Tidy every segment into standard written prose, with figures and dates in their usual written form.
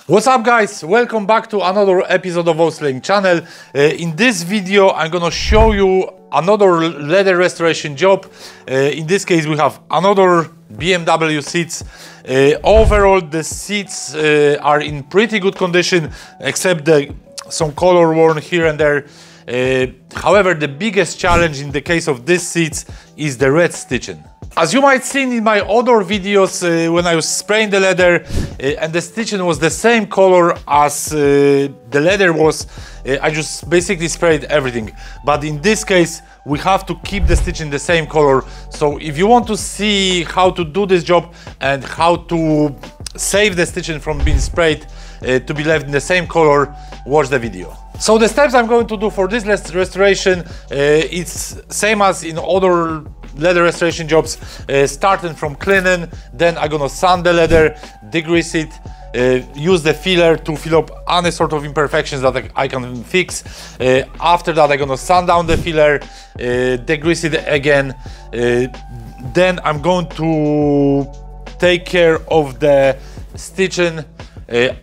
What's up guys, welcome back to another episode of Wholesale channel. In this video I'm gonna show you another leather restoration job. In this case we have another BMW seats. Overall the seats are in pretty good condition except some color worn here and there. However, the biggest challenge in the case of these seats is the red stitching. As you might seen in my other videos when I was spraying the leather and the stitching was the same color as the leather was, I just basically sprayed everything. But in this case we have to keep the stitching the same color. So if you want to see how to do this job and how to save the stitching from being sprayed to be left in the same color, watch the video. So the steps I'm going to do for this restoration, it's same as in other leather restoration jobs, starting from cleaning, then I'm gonna sand the leather, degrease it, use the filler to fill up any sort of imperfections that I can fix. After that I'm gonna sand down the filler, degrease it again, then I'm going to take care of the stitching.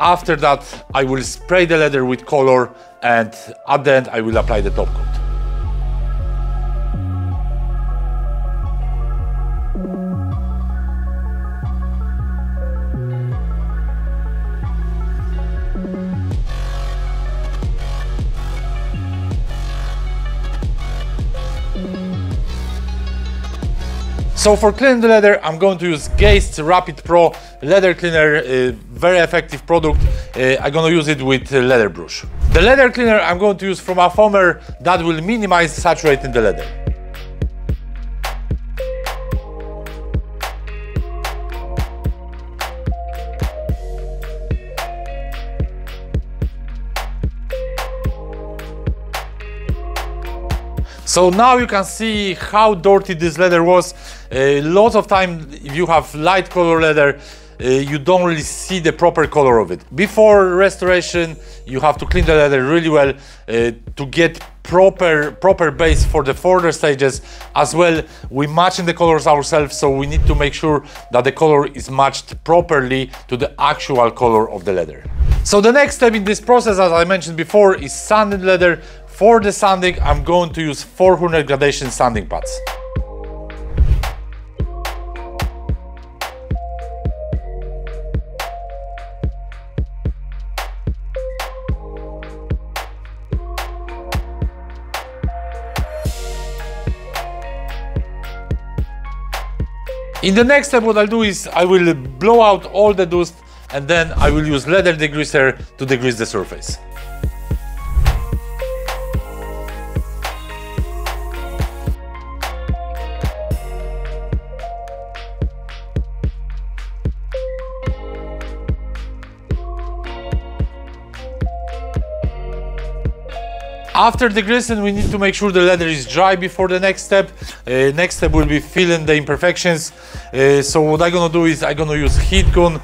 After that I will spray the leather with color and at the end I will apply the top coat. So for cleaning the leather, I'm going to use Gaze Rapid Pro leather cleaner, very effective product. I'm going to use it with leather brush. The leather cleaner I'm going to use from a foamer that will minimize saturating the leather. So now you can see how dirty this leather was. Lots of time if you have light color leather, you don't really see the proper color of it. Before restoration, you have to clean the leather really well to get proper base for the further stages. As well, we're matching the colors ourselves, so we need to make sure that the color is matched properly to the actual color of the leather. So the next step in this process, as I mentioned before, is sanding leather. For the sanding, I'm going to use 400 gradation sanding pads. In the next step, what I'll do is I will blow out all the dust and then I will use leather degreaser to degrease the surface. After degreasing, we need to make sure the leather is dry before the next step. Next step will be filling the imperfections. So what I'm gonna do is I'm gonna use heat gun,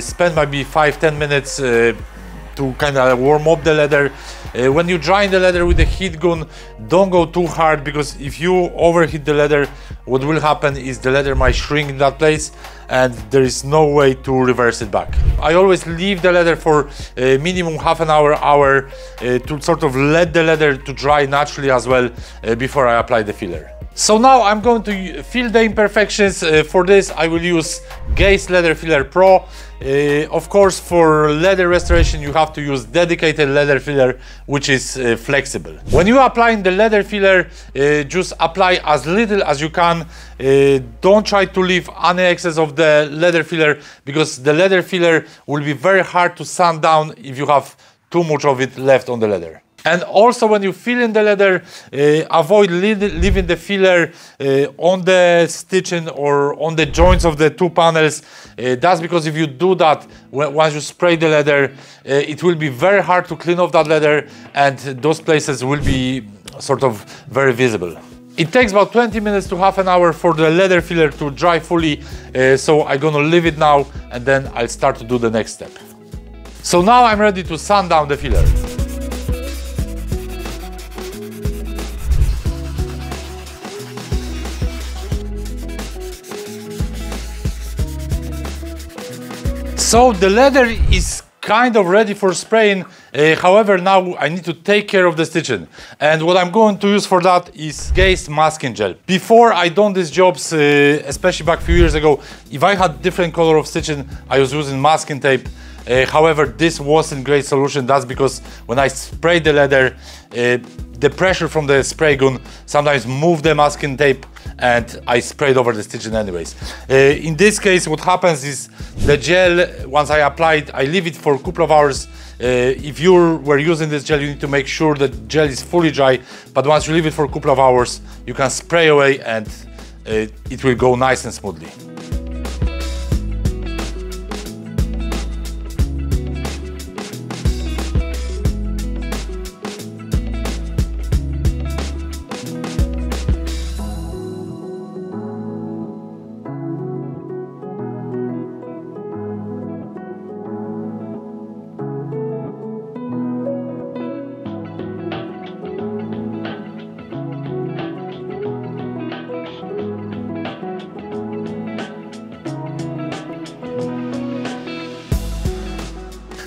spend maybe 5-10 minutes to kind of warm up the leather. When you dry the leather with the heat gun, don't go too hard, because if you overheat the leather, what will happen is the leather might shrink in that place and there is no way to reverse it back. I always leave the leather for minimum half an hour to sort of let the leather to dry naturally as well before I apply the filler. So now I'm going to fill the imperfections. For this I will use Gaze Leather Filler Pro. Of course, for leather restoration you have to use dedicated leather filler which is flexible. When you are applying the leather filler, just apply as little as you can. Don't try to leave any excess of the leather filler, because the leather filler will be very hard to sand down if you have too much of it left on the leather. And also when you fill in the leather, avoid leaving the filler on the stitching or on the joints of the two panels. That's because if you do that, once you spray the leather, it will be very hard to clean off that leather and those places will be sort of very visible. It takes about 20 minutes to half an hour for the leather filler to dry fully, so I'm gonna leave it now and then I'll start to do the next step. So now I'm ready to sand down the filler. So the leather is kind of ready for spraying. However, now I need to take care of the stitching. And what I'm going to use for that is Gaze masking gel. Before I done these jobs, especially back a few years ago, if I had different color of stitching, I was using masking tape. However, this wasn't a great solution. That's because when I spray the leather, the pressure from the spray gun sometimes moved the masking tape and I sprayed over the stitching anyways. In this case, what happens is the gel, once I apply it, I leave it for a couple of hours. If you were using this gel, you need to make sure that gel is fully dry, but once you leave it for a couple of hours, you can spray away and it will go nice and smoothly.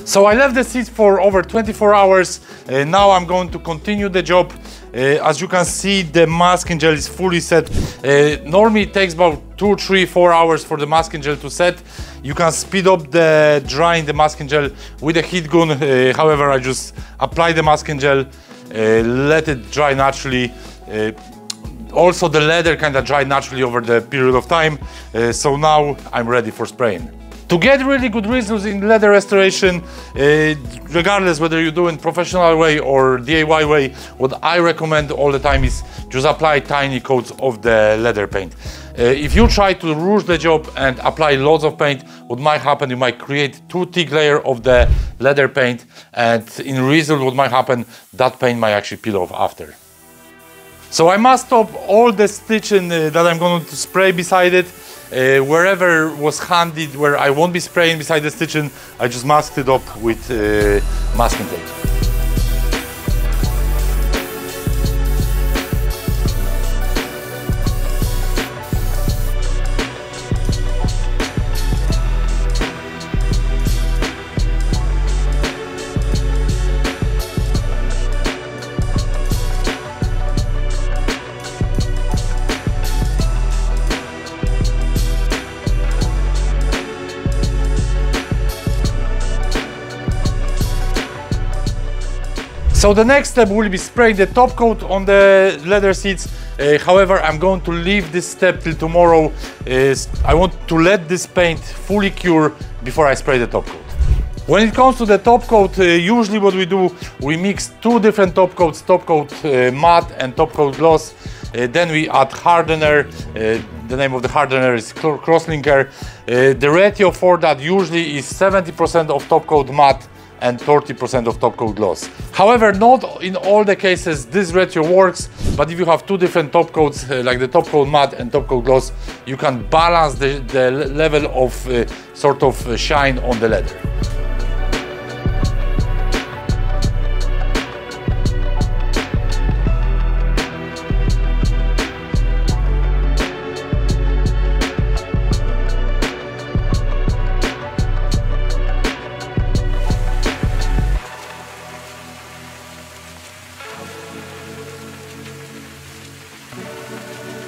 So I left the seats for over 24 hours. Now I'm going to continue the job. As you can see, the masking gel is fully set. Normally it takes about 2, 3, 4 hours for the masking gel to set. You can speed up the drying the masking gel with a heat gun. However, I just apply the masking gel, let it dry naturally. Also the leather kind of dried naturally over the period of time. So now I'm ready for spraying. To get really good results in leather restoration, regardless whether you do it in professional way or DIY way, what I recommend all the time is just apply tiny coats of the leather paint. If you try to rush the job and apply lots of paint, what might happen, you might create too thick layer of the leather paint, and in result what might happen, that paint might actually peel off after. So I must stop all the stitching that I'm going to spray beside it. Wherever was handy, where I won't be spraying beside the stitching, I just masked it up with masking tape. So the next step will be spraying the top coat on the leather seats. However, I'm going to leave this step till tomorrow. I want to let this paint fully cure before I spray the top coat. When it comes to the top coat, usually what we do, we mix two different top coats, top coat matte and top coat gloss. Then we add hardener. The name of the hardener is Crosslinker. The ratio for that usually is 70% of top coat matte and 30% of top coat gloss. However, not in all the cases this ratio works, but if you have two different top coats, like the top coat matte and top coat gloss, you can balance the level of sort of shine on the leather.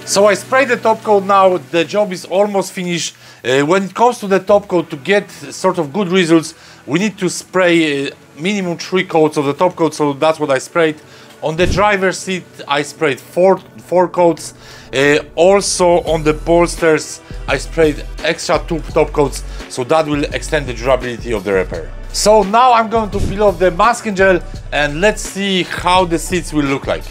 So I sprayed the top coat now, the job is almost finished. When it comes to the top coat, to get sort of good results, we need to spray minimum 3 coats of the top coat, so that's what I sprayed. On the driver's seat, I sprayed four coats. Also on the bolsters, I sprayed extra 2 top coats, so that will extend the durability of the repair. So now I'm going to peel off the masking gel and let's see how the seats will look like.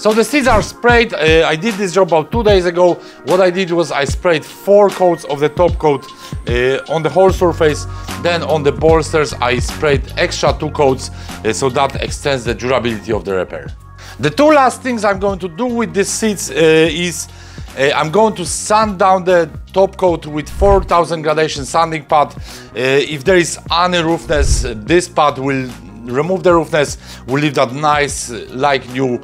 So the seats are sprayed. I did this job about 2 days ago. What I did was I sprayed 4 coats of the top coat on the whole surface. Then on the bolsters I sprayed extra 2 coats, so that extends the durability of the repair. The 2 last things I'm going to do with these seats is I'm going to sand down the top coat with 4000 gradation sanding pad. If there is any roughness, this pad will remove the roughness, will leave that nice, like new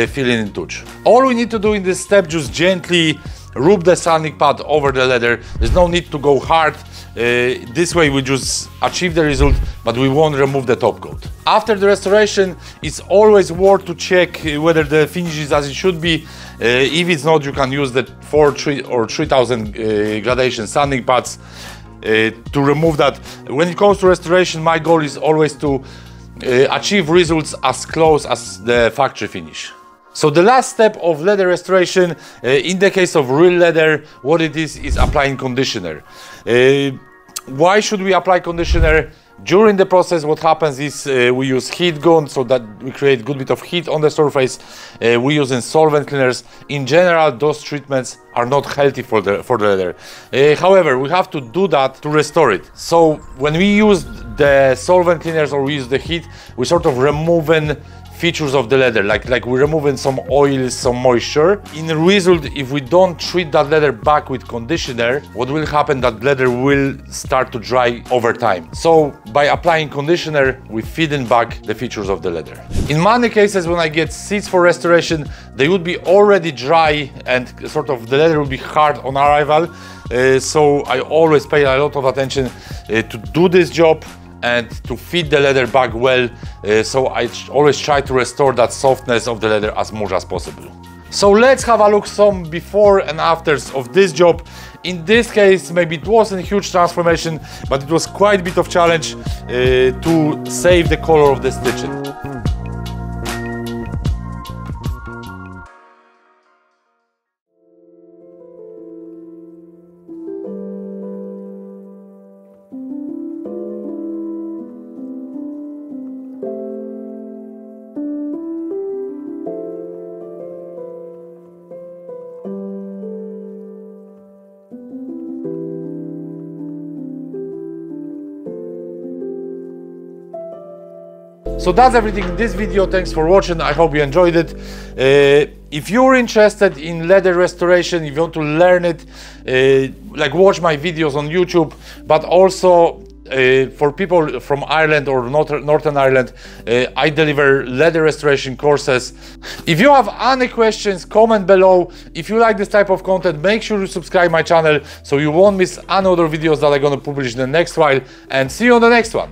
feeling in touch. All we need to do in this step, just gently rub the sanding pad over the leather. There's no need to go hard. This way we just achieve the result, but we won't remove the top coat. After the restoration, it's always worth to check whether the finish is as it should be. If it's not, you can use the 4,000 or 3,000 gradation sanding pads to remove that. When it comes to restoration, my goal is always to achieve results as close as the factory finish. So the last step of leather restoration, in the case of real leather, what it is applying conditioner. Why should we apply conditioner? During the process, what happens is we use heat gun, so that we create a good bit of heat on the surface. We use solvent cleaners. In general, those treatments are not healthy for the leather. However, we have to do that to restore it. So when we use the solvent cleaners or we use the heat, we sort of removing features of the leather, like we're removing some oil, some moisture. In the result, if we don't treat that leather back with conditioner, what will happen, that leather will start to dry over time. So by applying conditioner, we feed in back the features of the leather. In many cases, when I get seats for restoration, they would be already dry and sort of the leather will be hard on arrival. So I always pay a lot of attention to do this job and to feed the leather back well, so I always try to restore that softness of the leather as much as possible. So let's have a look some before and afters of this job. In this case, maybe it wasn't a huge transformation, but it was quite a bit of challenge to save the color of the stitching. So that's everything in this video. Thanks for watching. I hope you enjoyed it. If you're interested in leather restoration, if you want to learn it, like watch my videos on YouTube, but also for people from Ireland or Northern Ireland, I deliver leather restoration courses. If you have any questions, comment below. If you like this type of content, make sure you subscribe my channel so you won't miss any other videos that I'm gonna publish in the next while, and see you on the next one.